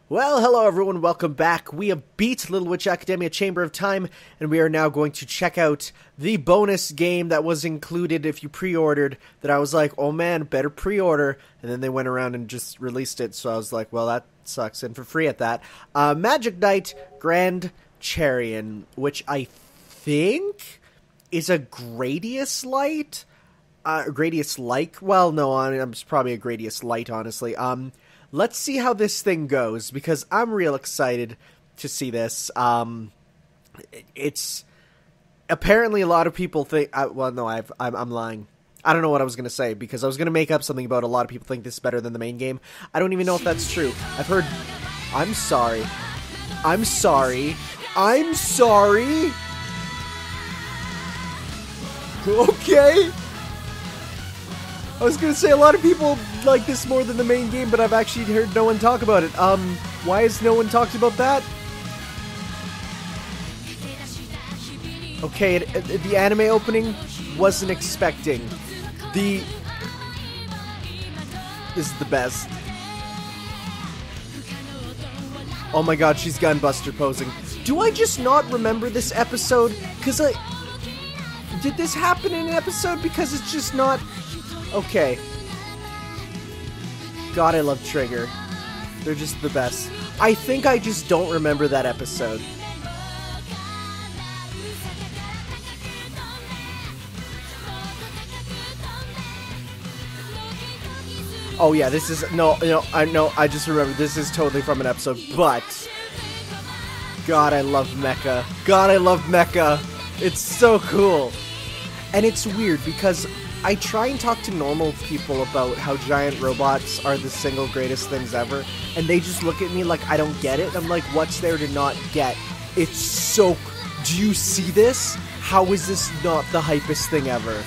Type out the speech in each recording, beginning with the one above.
Well, hello everyone, welcome back. We have beat Little Witch Academia Chamber of Time, and we are now going to check out the bonus game that was included if you pre-ordered, that I was like, oh man, better pre-order, and then they went around and just released it, so I was like, well, that sucks, and for free at that. Magic Knight Grand Charion, which I think is a Gradius Light? Gradius-like? Well, no, it's probably a Gradius Light, honestly. Let's see how this thing goes, because I'm real excited to see this. It's apparently a lot of people think. Well, no, I'm lying. I don't know what I was gonna say, because I was gonna make up something about a lot of people think this is better than the main game. I don't even know if that's true. I've heard. I'm sorry. I'm sorry. I'm sorry. Okay. I was gonna say a lot of people like this more than the main game, but I've actually heard no one talk about it. Why has no one talked about that? Okay, the anime opening wasn't expecting. This is the best. Oh my god, she's gunbuster posing. Do I just not remember this episode? Cause did this happen in an episode? Because it's just not. Okay. God, I love Trigger. They're just the best. I think I just don't remember that episode. Oh yeah, this is I just remember this is totally from an episode, but God, I love Mecha. God, I love Mecha. It's so cool. And it's weird because I try and talk to normal people about how giant robots are the single greatest things ever, and they just look at me like I don't get it. I'm like, what's there to not get? It's so... Do you see this? How is this not the hypest thing ever?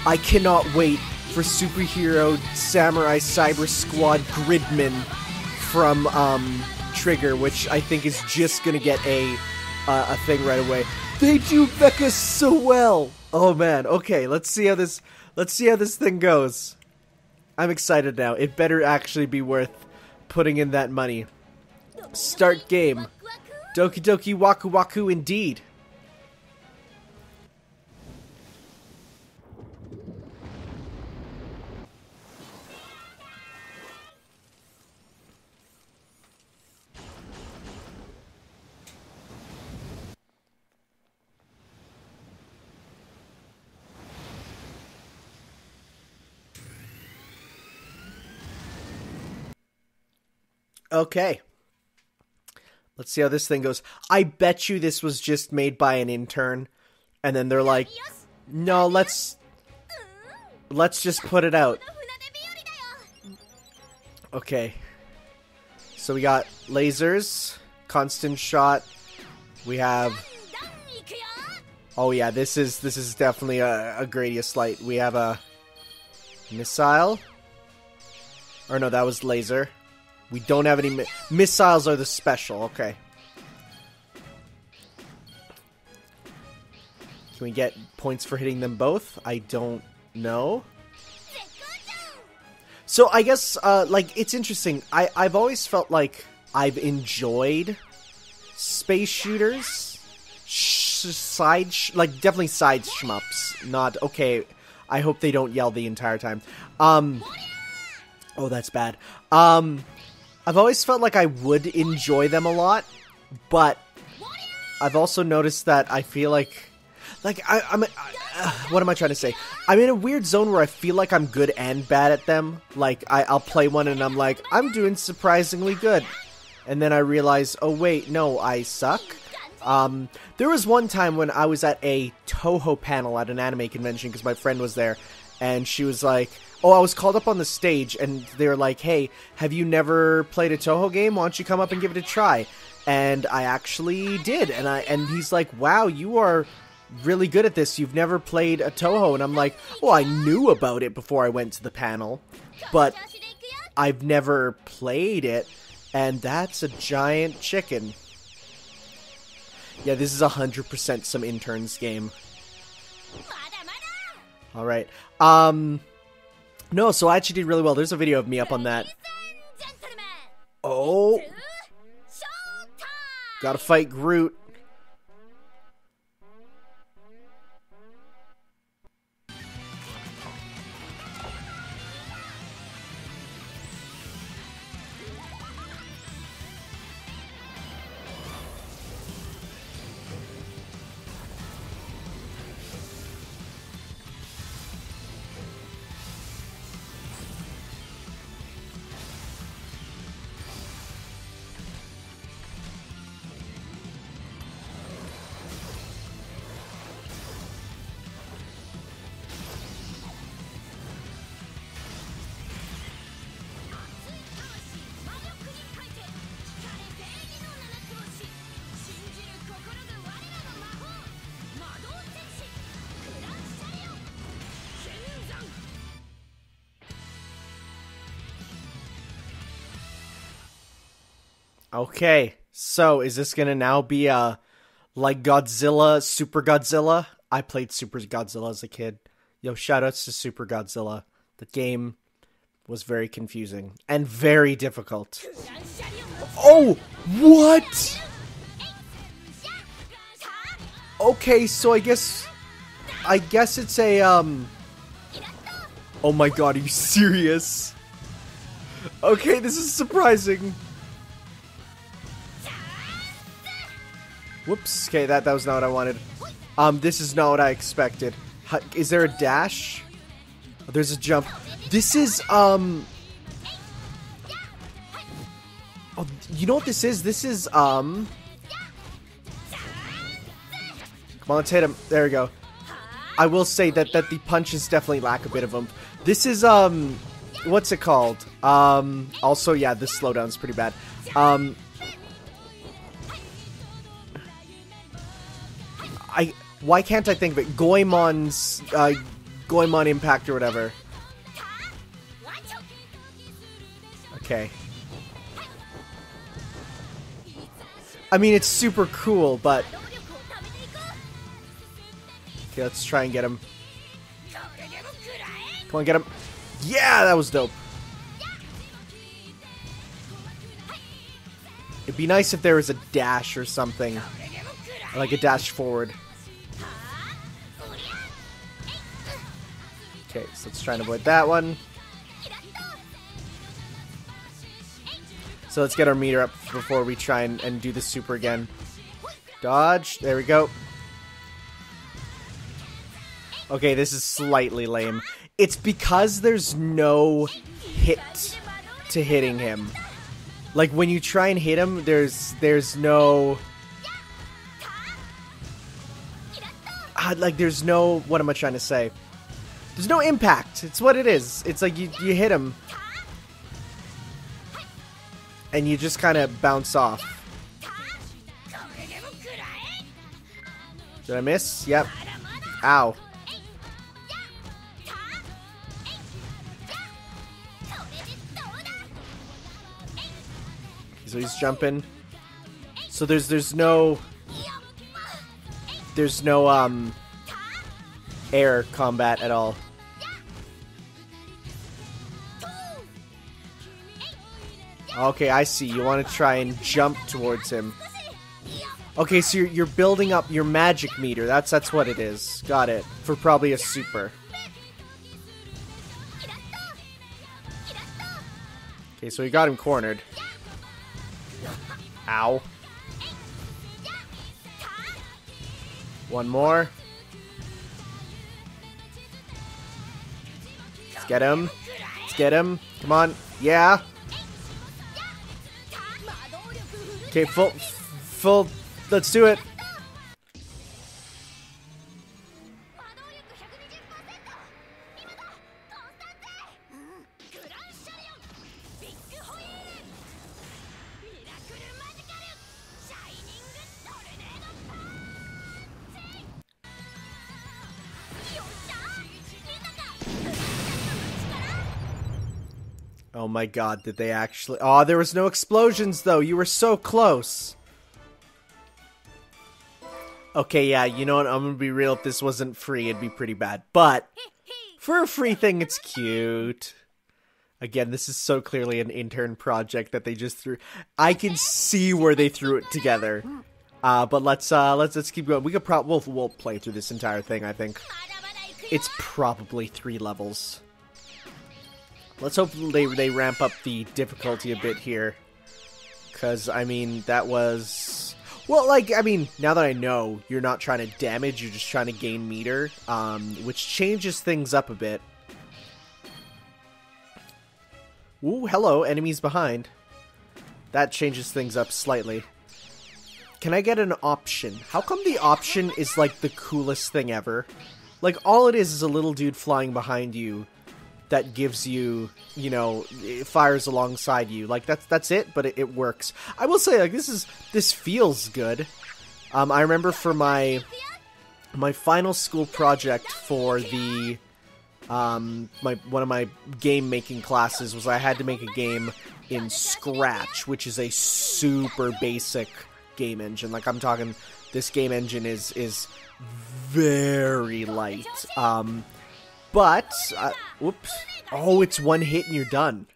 I cannot wait for Superhero Samurai Cyber Squad Gridman from Trigger, which I think is just gonna get a thing right away. They do Mecha so well! Oh man, okay, let's see how this thing goes. I'm excited now. It better actually be worth putting in that money. Start game. Doki Doki Waku Waku indeed. Okay. Let's see how this thing goes. I bet you this was just made by an intern. And then they're like, no, let's just put it out. Okay. So we got lasers, constant shot. We have... Oh yeah, this is definitely a Gradius Light. We have a missile. Or no, that was laser. We don't have any... Missiles are the special. Okay. Can we get points for hitting them both? I don't know. So, I guess, like, it's interesting. I've always felt like I've enjoyed space shooters. Like, definitely side shmups. Not... Okay, I hope they don't yell the entire time. Oh, that's bad. I've always felt like I would enjoy them a lot, but I've also noticed that I feel like I'm what am I trying to say? I'm in a weird zone where I feel like I'm good and bad at them. Like, I'll play one and I'm like, I'm doing surprisingly good. And then I realize, oh wait, no, I suck. There was one time when I was at a Toho panel at an anime convention because my friend was there, and she was like... Oh, I was called up on the stage, and they were like, hey, have you never played a Toho game? Why don't you come up and give it a try? And I actually did, and he's like, wow, you are really good at this. You've never played a Toho. And I'm like, oh, I knew about it before I went to the panel, but I've never played it, and that's a giant chicken. Yeah, this is 100% some intern's game. Alright. No, so I actually did really well. There's a video of me up on that. Oh! Gotta fight Groot. Okay, so is this gonna now be like Godzilla, Super Godzilla? I played Super Godzilla as a kid. Yo, shoutouts to Super Godzilla. The game was very confusing and very difficult. Oh, what? Okay, so I guess it's a oh my god, are you serious? Okay, this is surprising. Whoops. Okay, that was not what I wanted. This is not what I expected. Is there a dash? Oh, there's a jump. This is, oh, you know what this is? This is, come on, let's hit him. There we go. I will say that the punches definitely lack a bit of them. This is, what's it called? Also, yeah, this slowdown's pretty bad. Why can't I think of it? Goemon's, Goemon Impact or whatever. Okay. I mean, it's super cool, but... Okay, let's try and get him. Come on, get him. Yeah, that was dope. It'd be nice if there was a dash or something. Like a dash forward. Okay, so let's try and avoid that one. So let's get our meter up before we try and do the super again. Dodge. There we go. Okay, this is slightly lame. It's because there's no hit to hitting him. Like, when you try and hit him, there's no... like, there's no... What am I trying to say? There's no impact. It's what it is. It's like you hit him. And you just kind of bounce off. Did I miss? Yep. Ow. So he's jumping. So there's no air combat at all. Okay, I see. You want to try and jump towards him. Okay, so you're building up your magic meter. That's what it is. Got it. For probably a super. Okay, so we got him cornered. Ow. One more. Let's get him. Let's get him. Come on. Yeah. Okay, full. Let's do it. Oh my god, did they actually... Oh, there was no explosions, though. You were so close. Okay, yeah, you know what? I'm gonna be real. If this wasn't free, it'd be pretty bad. But For a free thing, it's cute. Again, this is so clearly an intern project that they just threw. I can see where they threw it together. But let's keep going. We could we'll play through this entire thing, I think. It's probably 3 levels. Let's hope they ramp up the difficulty a bit here. Because, I mean, that was... Well, like, I mean, now that I know you're not trying to damage, you're just trying to gain meter, which changes things up a bit. Ooh, hello, enemies behind. That changes things up slightly. Can I get an option? How come the option is, like, the coolest thing ever? Like, all it is a little dude flying behind you that gives you, you know, it fires alongside you. Like, that's it, but it works. I will say, like, this feels good. I remember for my final school project for the... one of my game making classes was I had to make a game in Scratch, which is a super basic game engine. Like, I'm talking, this game engine is very light. Whoops. Oh, it's one hit and you're done.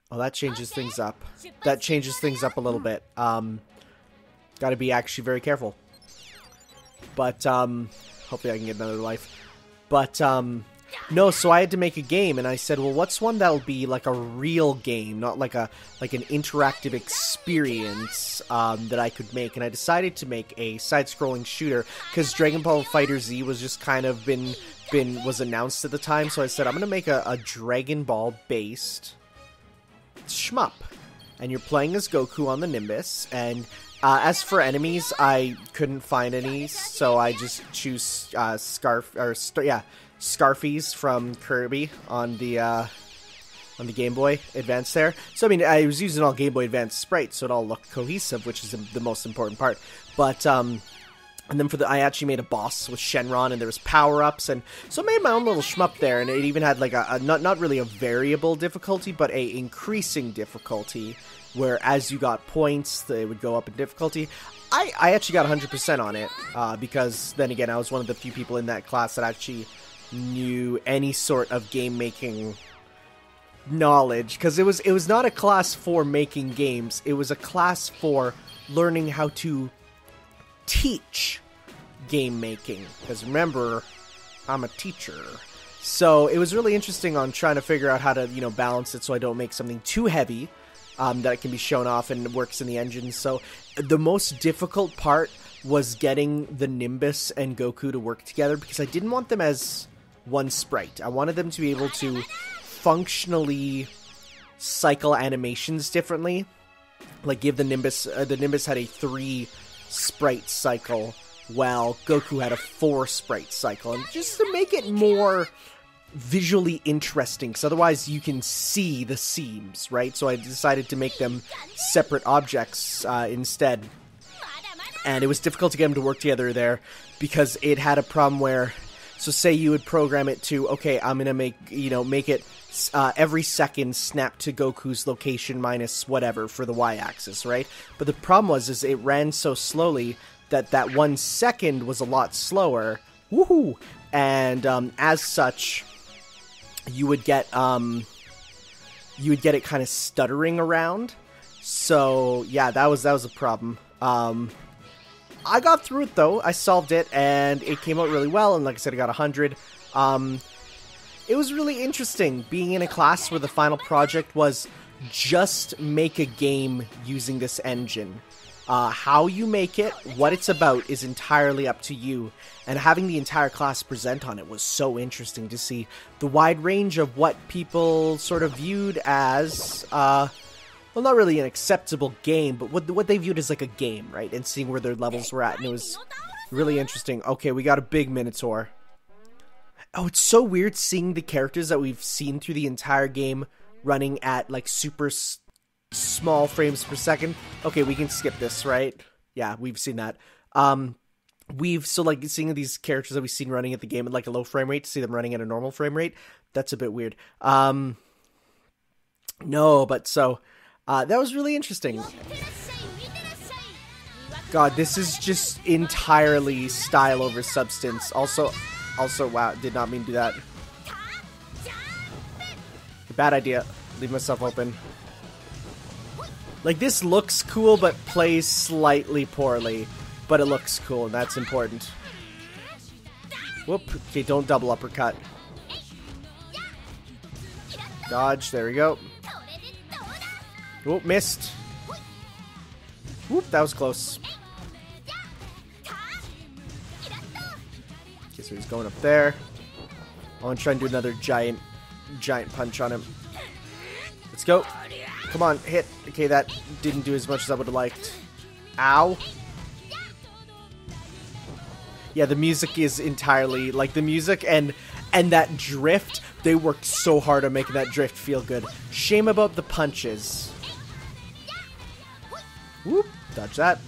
Oh, that changes things up. That changes things up a little bit. Gotta be actually very careful. But, hopefully I can get another life. But, no, so I had to make a game, and I said, well, what's one that'll be like a real game, not like an interactive experience, that I could make, and I decided to make a side-scrolling shooter, because Dragon Ball FighterZ was just kind of was announced at the time, so I said, I'm gonna make a Dragon Ball-based shmup, and you're playing as Goku on the Nimbus, and as for enemies, I couldn't find any, so I just choose Scarfies from Kirby on the Game Boy Advance there. So I mean, I was using all Game Boy Advance sprites, so it all looked cohesive, which is the most important part. But and then I actually made a boss with Shenron, and there was power-ups, and so I made my own little shmup there, and it even had like a not really a variable difficulty, but a increasing difficulty, where as you got points, they would go up in difficulty. I actually got 100% on it, because then again, I was one of the few people in that class that actually knew any sort of game-making knowledge, because it was not a class for making games, it was a class for learning how to teach game making, because remember, I'm a teacher. So it was really interesting on trying to figure out how to, you know, balance it so I don't make something too heavy, that it can be shown off and works in the engine. So the most difficult part was getting the Nimbus and Goku to work together, because I didn't want them as one sprite. I wanted them to be able to functionally cycle animations differently. Like, give the Nimbus had a 3 sprite cycle, while Goku had a 4 sprite cycle, and just to make it more visually interesting, because otherwise you can see the seams, right? So I decided to make them separate objects instead, and it was difficult to get them to work together there, because it had a problem where, so say you would program it to, okay, I'm gonna make it every second snap to Goku's location minus whatever for the y-axis, right? But the problem was it ran so slowly that 1 second was a lot slower. Woohoo! And as such, you would get it kind of stuttering around. So yeah, that was a problem. I got through it though. I solved it, and it came out really well. And like I said, I got 100. It was really interesting being in a class where the final project was just make a game using this engine. How you make it, what it's about, is entirely up to you. And having the entire class present on it was so interesting to see the wide range of what people sort of viewed as, well, not really an acceptable game, but what they viewed as like a game, right? And seeing where their levels were at, and it was really interesting. Okay, we got a big Minotaur. Oh, it's so weird seeing the characters that we've seen through the entire game running at, like, super small frames per second. Okay, we can skip this, right? Yeah, we've seen that. Like, seeing these characters that we've seen running at the game at, like, a low frame rate, to see them running at a normal frame rate, that's a bit weird. No, but so, that was really interesting. God, this is just entirely style over substance. Also, Also, wow, did not mean to do that. Bad idea. Leave myself open. Like, this looks cool, but plays slightly poorly. But it looks cool, and that's important. Whoop. Okay, don't double uppercut. Dodge. There we go. Whoop, missed. Whoop, that was close. Okay, so he's going up there. I want to try and do another giant punch on him. Let's go. Come on, hit. Okay, that didn't do as much as I would have liked. Ow. Yeah, the music is entirely, like, the music and that drift, they worked so hard on making that drift feel good. Shame about the punches. Whoop, dodge that.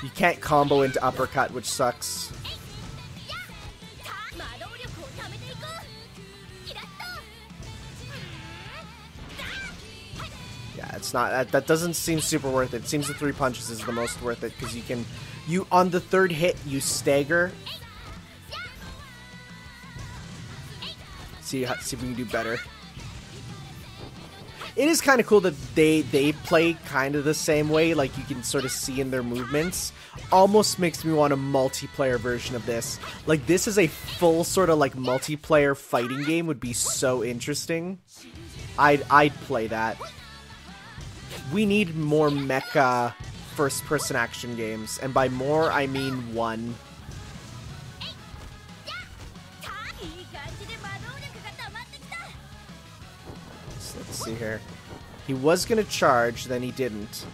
You can't combo into uppercut, which sucks. Yeah, it's not, that doesn't seem super worth it. It seems the 3 punches is the most worth it, because you on the 3rd hit, you stagger. See if we can do better. It is kind of cool that they play kind of the same way, like you can sort of see in their movements. Almost makes me want a multiplayer version of this. Like, this is a full sort of like multiplayer fighting game would be so interesting. I'd play that. We need more mecha first-person action games, and by more I mean 1. So let's see here. He was gonna charge, then he didn't.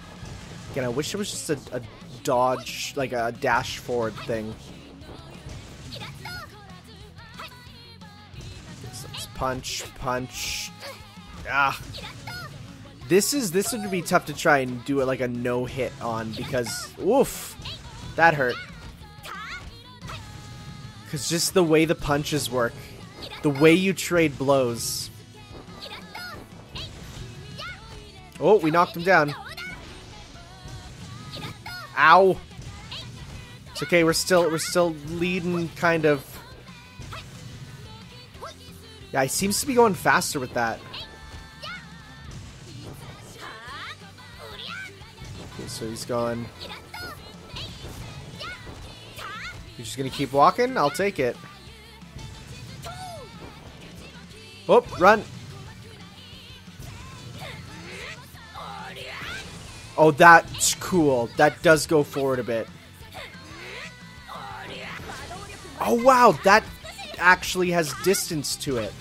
Again, I wish it was just a dodge, like a dash forward thing. So let's punch. Ah. This would be tough to try and do it like a no-hit on, because, oof, that hurt. Because just the way the punches work, the way you trade blows. Oh, we knocked him down. Ow. It's okay, we're still leading, kind of. Yeah, he seems to be going faster with that. Okay, so he's going. He's just gonna keep walking? I'll take it. Oh, run! Oh, that's cool. That does go forward a bit. Oh, wow, that actually has distance to it.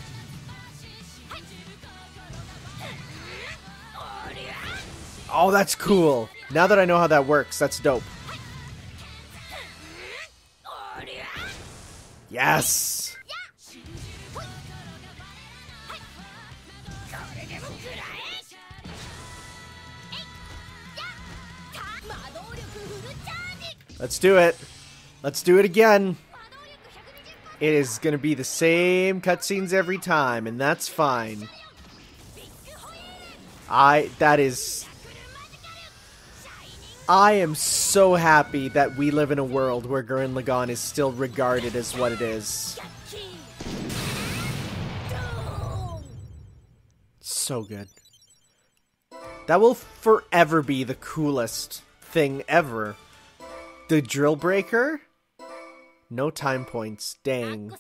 Oh, that's cool. Now that I know how that works, that's dope. Yes! Let's do it. Let's do it again. It is going to be the same cutscenes every time, and that's fine. I am so happy that we live in a world where Gurren Lagann is still regarded as what it is. So good. That will forever be the coolest thing ever. The drill breaker? No time points. Dang.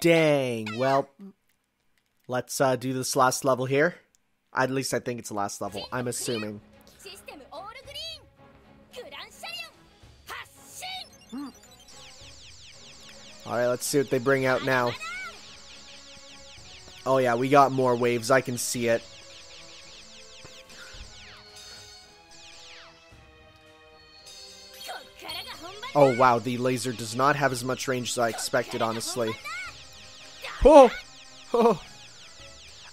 Dang. Well, let's do this last level here. At least I think it's the last level. I'm assuming. Alright, let's see what they bring out now. Oh yeah, we got more waves. I can see it. Oh wow, the laser does not have as much range as I expected, honestly. Oh! Oh!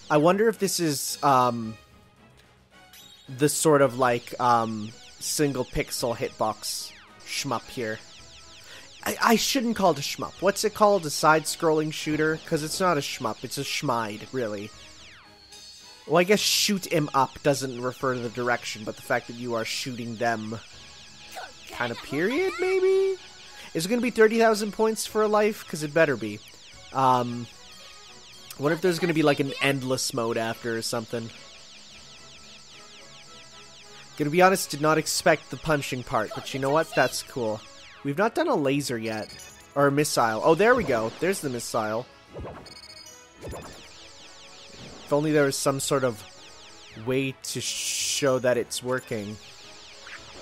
I wonder if this is, the sort of, like, single pixel hitbox shmup here. I shouldn't call it a shmup. What's it called? A side-scrolling shooter? Because it's not a shmup, it's a schmide, really. Well, I guess shoot 'em up doesn't refer to the direction, but the fact that you are shooting them. kind of period, maybe? Is it going to be 30,000 points for a life? Because it better be. What if there's going to be like an endless mode after or something? Gonna be honest, did not expect the punching part, but you know what? That's cool. We've not done a laser yet. Or a missile. Oh, there we go. There's the missile. If only there was some sort of way to show that it's working.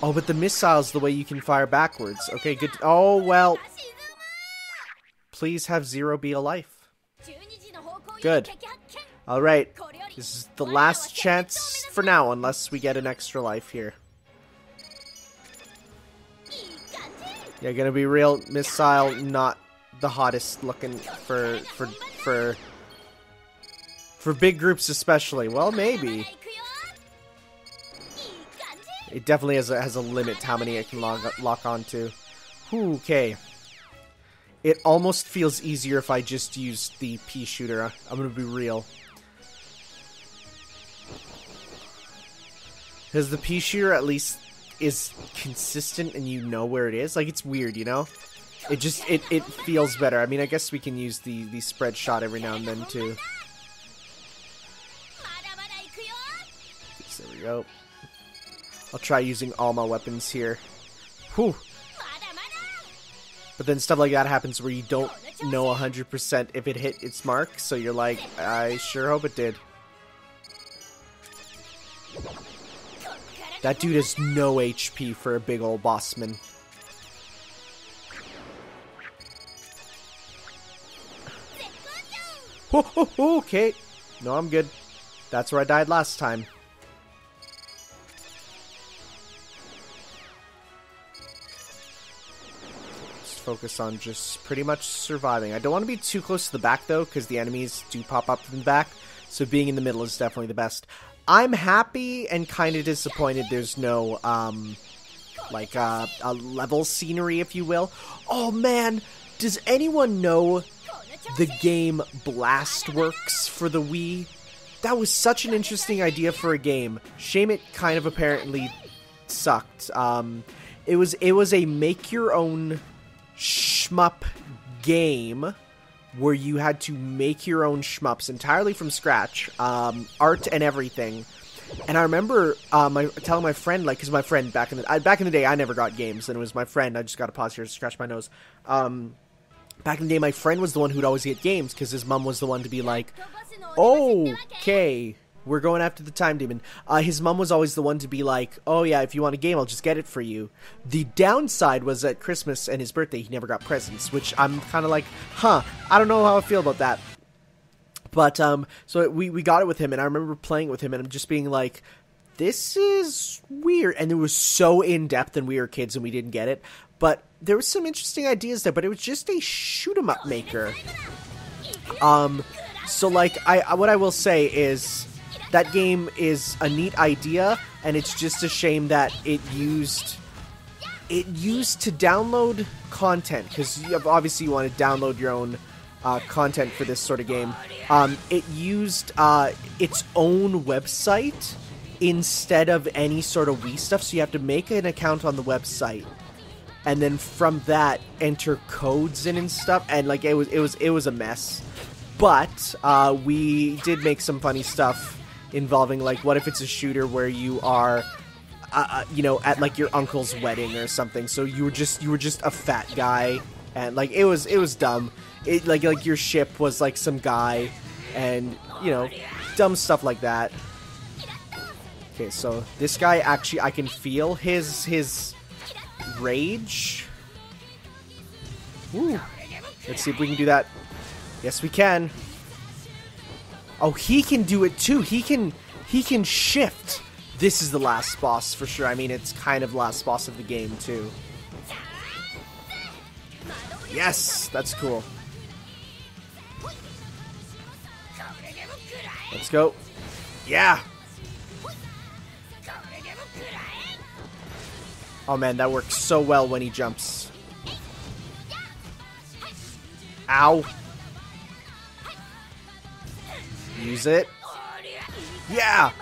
Oh, but the missile's the way you can fire backwards. Okay, good. Oh, well. Please have Zero be a life. Good. Alright. This is the last chance for now, unless we get an extra life here. Yeah, gonna be real. Missile, not the hottest looking for big groups especially. Well, maybe. It definitely has a limit to how many it can lock onto. Okay. It almost feels easier if I just use the pea shooter. I'm gonna be real. Because the pea shooter at least is consistent and you know where it is. Like, it's weird, you know? It feels better. I mean, I guess we can use the spread shot every now and then, too. There we go. I'll try using all my weapons here. Whew. But then stuff like that happens where you don't know 100% if it hit its mark, so you're like, I sure hope it did. That dude has no HP for a big old bossman. Okay. No, I'm good. That's where I died last time. Just focus on just pretty much surviving. I don't want to be too close to the back, though, because the enemies do pop up from the back. So being in the middle is definitely the best. I'm happy and kind of disappointed there's no, like, a level scenery, if you will. Oh, man! Does anyone know the game Blastworks for the Wii? That was such an interesting idea for a game. Shame it kind of apparently sucked. It was a make-your-own shmup game where you had to make your own shmups entirely from scratch, art and everything. And I remember telling my friend, like, because my friend back in the day, I never got games, and it was my friend. I just got to pause here to scratch my nose. Back in the day, my friend was the one who'd always get games because his mom was the one to be like, okay, we're going after the time demon. His mom was always the one to be like, oh yeah, if you want a game, I'll just get it for you. The downside was at Christmas and his birthday, he never got presents, which I'm kind of like, huh, I don't know how I feel about that. But, so we got it with him, and I remember playing it with him, and I'm just being like, this is weird. And it was so in-depth, and we were kids, and we didn't get it. But there was some interesting ideas there, but it was just a shoot-'em-up maker. So, like, what I will say is that game is a neat idea, and it's just a shame that it used to download content, because obviously you want to download your own content for this sort of game. It used its own website instead of any sort of Wii stuff, so you have to make an account on the website, and then from that enter codes in and stuff, and like it was a mess. But we did make some funny stuff involving, like, what if it's a shooter where you are, you know, at like your uncle's wedding or something. So you were just a fat guy, and like it was dumb. It like your ship was like some guy, and you know, dumb stuff like that. Okay, so this guy actually, I can feel his rage. Ooh. Let's see if we can do that. Yes, we can. Oh, he can do it too. He can shift. This is the last boss for sure. I mean, it's kind of the last boss of the game too. Yes, that's cool. Let's go. Yeah. Oh man, that works so well when he jumps. Ow. Use it. Yeah.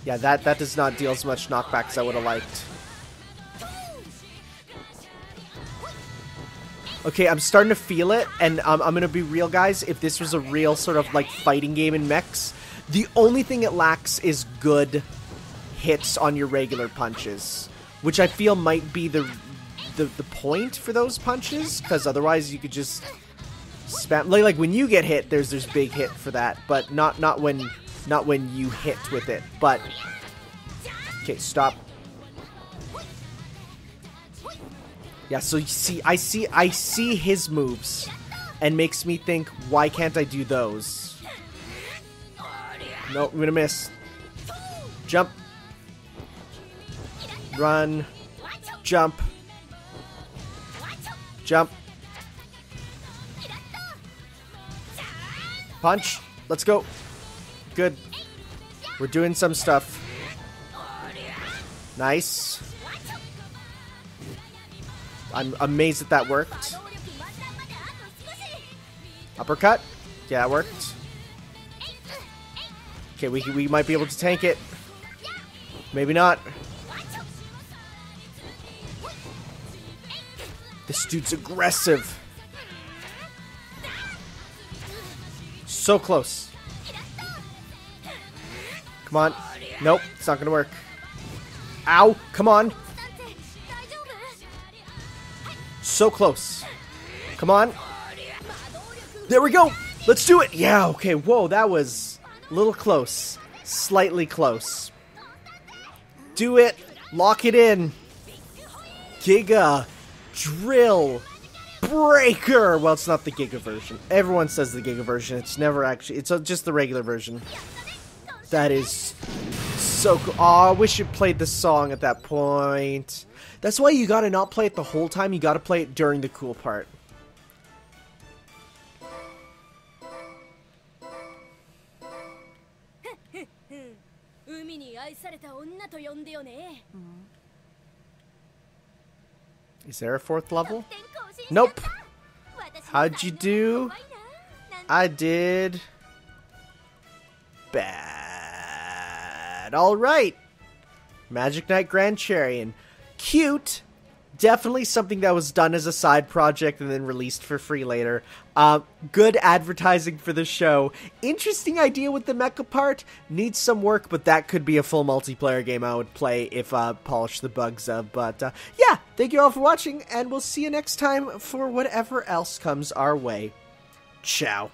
Yeah, that does not deal as much knockback as I would have liked. Okay, I'm starting to feel it, and I'm gonna be real, guys. If this was a real sort of like fighting game in mechs, the only thing it lacks is good hits on your regular punches, which I feel might be the point for those punches, because otherwise you could just spam like when you get hit. There's big hit for that, but not when you hit with it. But okay, stop. Yeah, so you see, I see his moves, and makes me think, why can't I do those? No, I'm gonna miss. Jump. Run. Jump. Jump. Punch. Let's go. Good. We're doing some stuff. Nice. I'm amazed that worked. Uppercut. Yeah, that worked. Okay, we might be able to tank it. Maybe not. This dude's aggressive. So close. Come on. Nope, it's not gonna work. Ow, come on. So close. Come on. There we go. Let's do it. Yeah, okay. Whoa, that was a little close. Slightly close. Do it. Lock it in. Giga. Drill. Breaker. Well, it's not the Giga version. Everyone says the Giga version. It's never actually. It's just the regular version. That is so cool. Oh, I wish you played the song at that point. That's why you gotta not play it the whole time. You gotta play it during the cool part. Is there a 4th level? Nope. How'd you do? I did bad. Alright. Magic Knight Grand Charion. Cute. Definitely something that was done as a side project and then released for free later. Good advertising for the show. Interesting idea with the mecha part. Needs some work, but that could be a full multiplayer game I would play if polish the bugs of. But yeah, thank you all for watching, and we'll see you next time for whatever else comes our way. Ciao.